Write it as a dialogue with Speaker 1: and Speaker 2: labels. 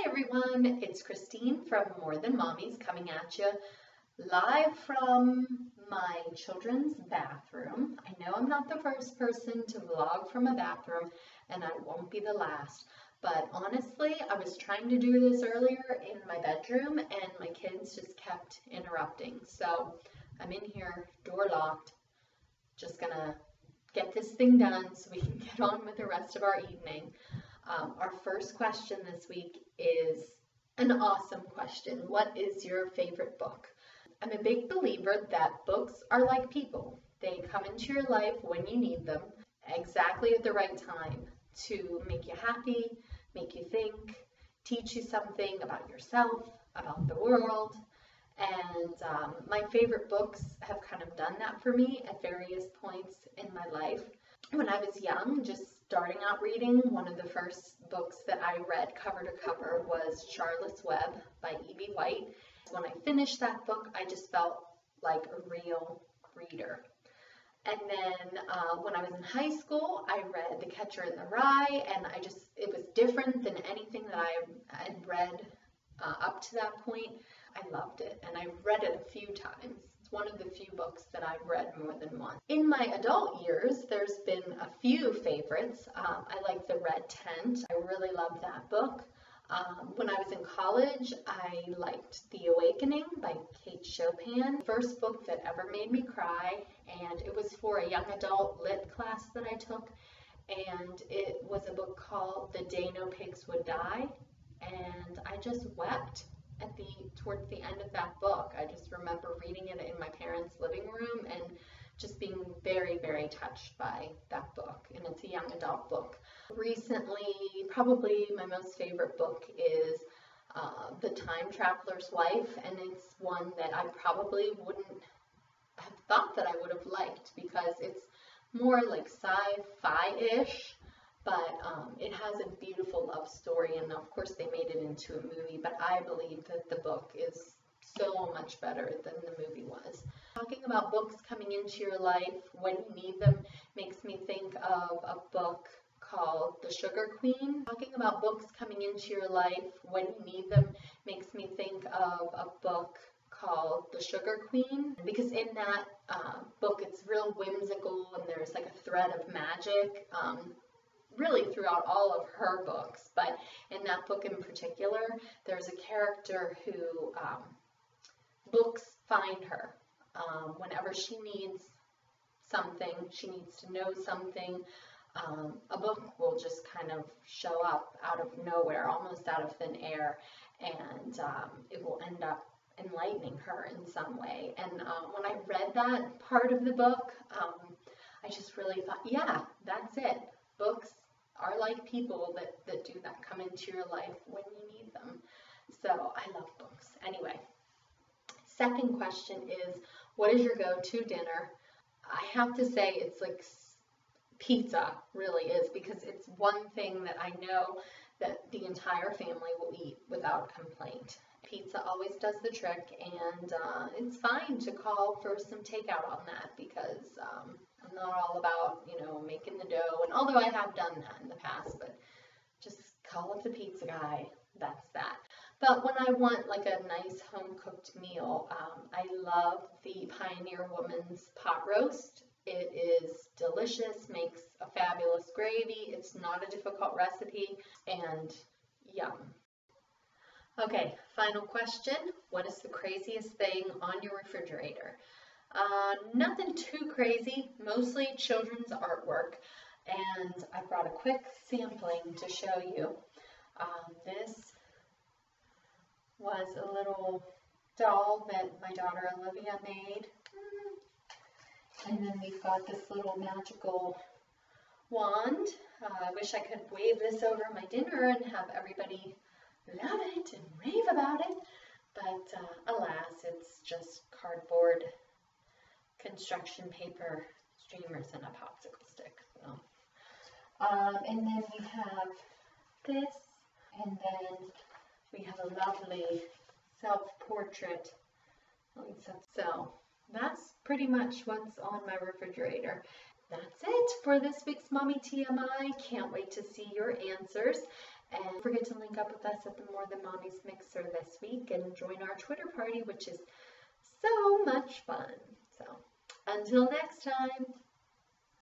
Speaker 1: Hi everyone, it's Christine from More Than Mommies coming at you live from my children's bathroom. I know I'm not the first person to vlog from a bathroom and I won't be the last, but honestly I was trying to do this earlier in my bedroom and my kids just kept interrupting. So I'm in here, door locked, just gonna get this thing done so we can get on with the rest of our evening. Our first question this week is an awesome question. What is your favorite book? I'm a big believer that books are like people. They come into your life when you need them, exactly at the right time to make you happy, make you think, teach you something about yourself, about the world. And my favorite books have kind of done that for me at various points in my life. When I was young, just starting out reading, one of the first books that I read cover to cover was Charlotte's Web by E.B. White. When I finished that book, I just felt like a real reader. And then when I was in high school, I read The Catcher in the Rye, and it was different than anything that I had read up to that point. I loved it, and I've read it a few times. It's one of the few books that I've read more than once. In my adult years, there's been a few favorites. I like The Red Tent. I really loved that book. When I was in college, I liked The Awakening by Kate Chopin. First book that ever made me cry, and it was for a young adult lit class that I took, and it was a book called The Day No Pigs Would Die, and I just wept towards the end of that book. I just remember reading it in my parents' living room and just being very, very touched by that book, and it's a young adult book. Recently, probably my most favorite book is The Time Traveler's Wife, and it's one that I probably wouldn't have thought that I would have liked because it's more like sci-fi-ish, but it has a beautiful love story, and of course they made it into a movie, but I believe that the book is so much better than the movie was. Talking about books coming into your life when you need them makes me think of a book called The Sugar Queen. Talking about books coming into your life when you need them makes me think of a book called The Sugar Queen, because in that book it's real whimsical and there's like a thread of magic really throughout all of her books, but in that book in particular there's a character who books find her whenever she needs something, she needs to know something. A book will just kind of show up out of nowhere, almost out of thin air, and it will end up enlightening her in some way. And when I read that part of the book, I just really thought, yeah, that's it. Books are like people that do that, come into your life when you need them. So I love books. Anyway, second question is, what is your go-to dinner? I have to say it's like pizza, really is, because it's one thing that I know that the entire family will eat without complaint. Pizza always does the trick, and it's fine to call for some takeout on that because I'm not all about, making the dough, and although I have done that in the past, but just call up the pizza guy, that's that. But when I want like a nice home-cooked meal, I love the Pioneer Woman's pot roast. It is delicious, makes a fabulous gravy. It's not a difficult recipe, and yum. Okay, final question. What is the craziest thing on your refrigerator? Nothing too crazy, mostly children's artwork, and I brought a quick sampling to show you. This was a little doll that my daughter Olivia made. And then we've got this little magical wand. I wish I could wave this over my dinner and have everybody love it and rave about it. But alas, it's just cardboard, construction paper, streamers, and a popsicle stick. So. And then we have this, and then we have a lovely self-portrait. So that's pretty much what's on my refrigerator. That's it for this week's Mommy TMI. Can't wait to see your answers. And don't forget to link up with us at the More Than Mommy's Mixer this week and join our Twitter party, which is so much fun. So until next time.